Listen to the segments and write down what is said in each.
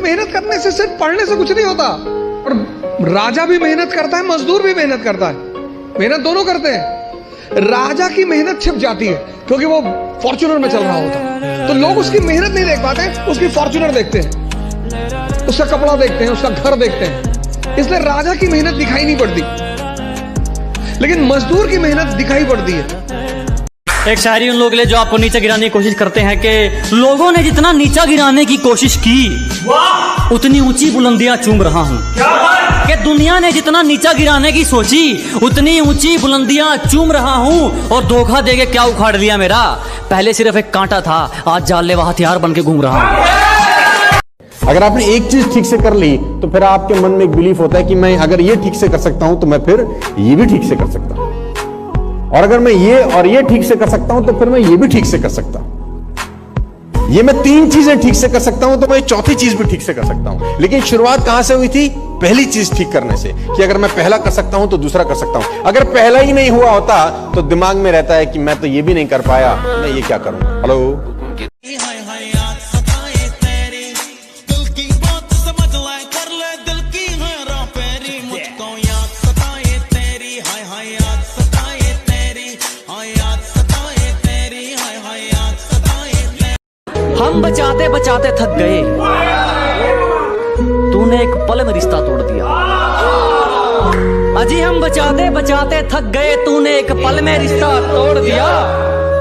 मेहनत करने से, सिर्फ पढ़ने से कुछ नहीं होता। और राजा भी मेहनत करता है, मजदूर भी मेहनत करता है, मेहनत दोनों करते हैं। राजा की मेहनत छिप जाती है क्योंकि वो फॉर्च्यूनर में चल रहा होता है, तो लोग उसकी मेहनत नहीं देख पाते, उसकी फॉर्च्यूनर देखते हैं, उसका कपड़ा देखते हैं, उसका घर देखते हैं, इसलिए राजा की मेहनत दिखाई नहीं पड़ती, लेकिन मजदूर की मेहनत दिखाई पड़ती है। एक शायरी उन लोगों के लिए जो आपको नीचा गिराने की कोशिश करते हैं कि लोगों ने जितना नीचा गिराने की कोशिश की उतनी ऊंची बुलंदियां चूम रहा हूं। कि दुनिया ने जितना नीचा गिराने की सोची उतनी ऊंची बुलंदियां चूम रहा हूं। और धोखा देके क्या उखाड़ दिया मेरा, पहले सिर्फ एक कांटा था, आज जानलेवा हथियार बन के घूम रहा हूं। अगर आपने एक चीज ठीक से कर ली तो फिर आपके मन में एक बिलीफ होता है कि मैं अगर ये ठीक से कर सकता हूं तो मैं फिर ये भी ठीक से कर सकता हूं, और अगर मैं ये और ये ठीक से कर सकता हूं तो फिर मैं ये भी ठीक से कर सकता हूं। ये मैं तीन चीजें ठीक से कर सकता हूं तो मैं चौथी चीज भी ठीक से कर सकता हूं। लेकिन शुरुआत कहां से हुई थी? पहली चीज ठीक करने से, कि अगर मैं पहला कर सकता हूं तो दूसरा कर सकता हूं। अगर पहला ही नहीं हुआ होता तो दिमाग में रहता है कि मैं तो ये भी नहीं कर पाया, मैं ये क्या करूं। हेलो, हम बचाते बचाते थक गए, तूने एक पल में रिश्ता तोड़ दिया। अजी हम बचाते बचाते थक गए, तूने एक पल में रिश्ता तोड़ दिया।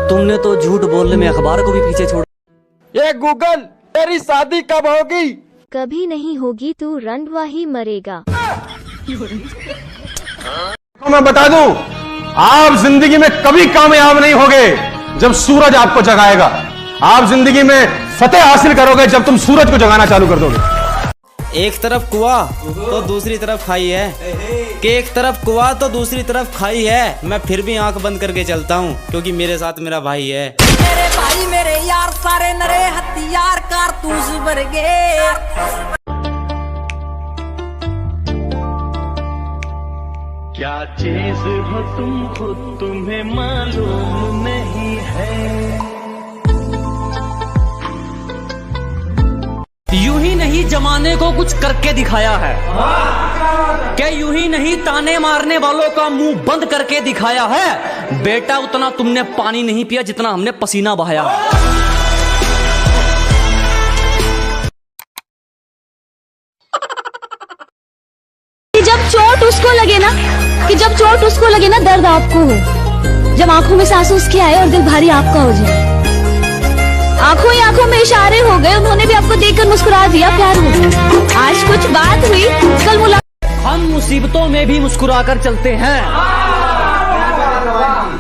तुमने तो झूठ बोलने में अखबार को भी पीछे छोड़। ये गूगल, तेरी शादी कब होगी? कभी नहीं होगी, तू रंडवा ही मरेगा। तो मैं बता दूं, आप जिंदगी में कभी कामयाब नहीं होगे जब सूरज आपको जगाएगा। आप जिंदगी में फतेह हासिल करोगे जब तुम सूरज को जगाना चालू कर दोगे। एक तरफ कुआं तो दूसरी तरफ खाई है, कि एक तरफ कुआं तो दूसरी तरफ खाई है। मैं फिर भी आंख बंद करके चलता हूँ क्योंकि मेरे साथ मेरा भाई है। मेरे भाई मेरे यार सारे नरे हथियार कारतूस भर गए। क्या चीज हो तुम खुद तुम्हें मालूम नहीं है। यूं ही नहीं जमाने को कुछ करके दिखाया है, क्या यूं ही नहीं ताने मारने वालों का मुंह बंद करके दिखाया है। बेटा उतना तुमने पानी नहीं पिया जितना हमने पसीना बहाया। जब चोट उसको लगे ना, कि जब चोट उसको लगे ना, दर्द आपको हो। जब आंखों में सांस उसके आए और दिल भारी आपका हो जाए। आंखों ही आंखों में इशारे हो गए, उन्होंने भी आपको देखकर मुस्कुरा दिया, प्यार हो गया। आज कुछ बात हुई, कल मुलाकात। हम मुसीबतों में भी मुस्कुराकर चलते हैं,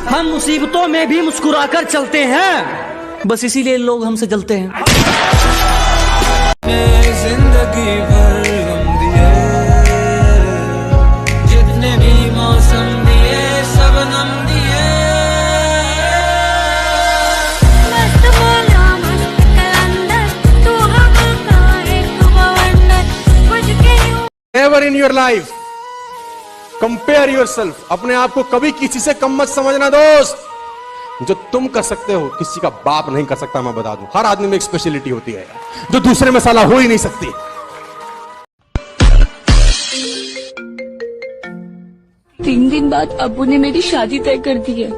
हम मुसीबतों में भी मुस्कुराकर चलते हैं, बस इसीलिए लोग हमसे जलते हैं। जिंदगी भर गम दिए, जितने भी मौसम दिए सब नम दिए। Never in your life compare yourself। अपने आप को कभी किसी से कम मत समझना दोस्त। जो तुम कर सकते हो किसी का बाप नहीं कर सकता। मैं बता दूं, हर आदमी में एक स्पेशलिटी होती है जो दूसरे में साला हो ही नहीं सकती। 3 दिन बाद अब्बू ने मेरी शादी तय कर दी है।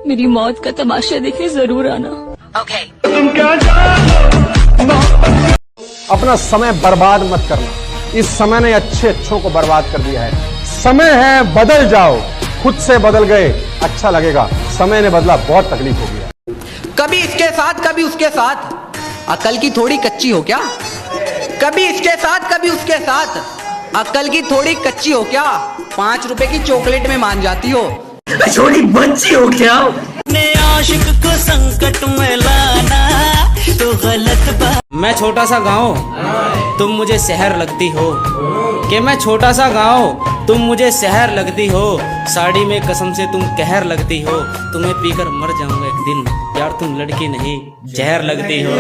मेरी मौत का तमाशा देखने जरूर आना। अपना समय बर्बाद मत करना। इस समय ने अच्छों को बर्बाद कर दिया है। समय है, बदल जाओ। खुद से बदल गए, अच्छा लगेगा। समय ने बदला, बहुत तकलीफ हो गया। कभी इसके साथ कभी उसके साथ, अकल की थोड़ी कच्ची हो क्या। कभी इसके साथ कभी उसके साथ, अकल की थोड़ी कच्ची हो क्या। 5 रुपए की चॉकलेट में मान जाती हो, छोटी बच्ची हो क्या। ने आशिक को संकट में लाना तो गलत बात। मैं छोटा सा गांव, तुम मुझे शहर लगती हो। कि मैं छोटा सा गांव, तुम मुझे शहर लगती हो। साड़ी में कसम से तुम कहर लगती हो। तुम्हें पीकर मर जाऊंगा एक दिन, यार तुम लड़की नहीं जहर लगती हो।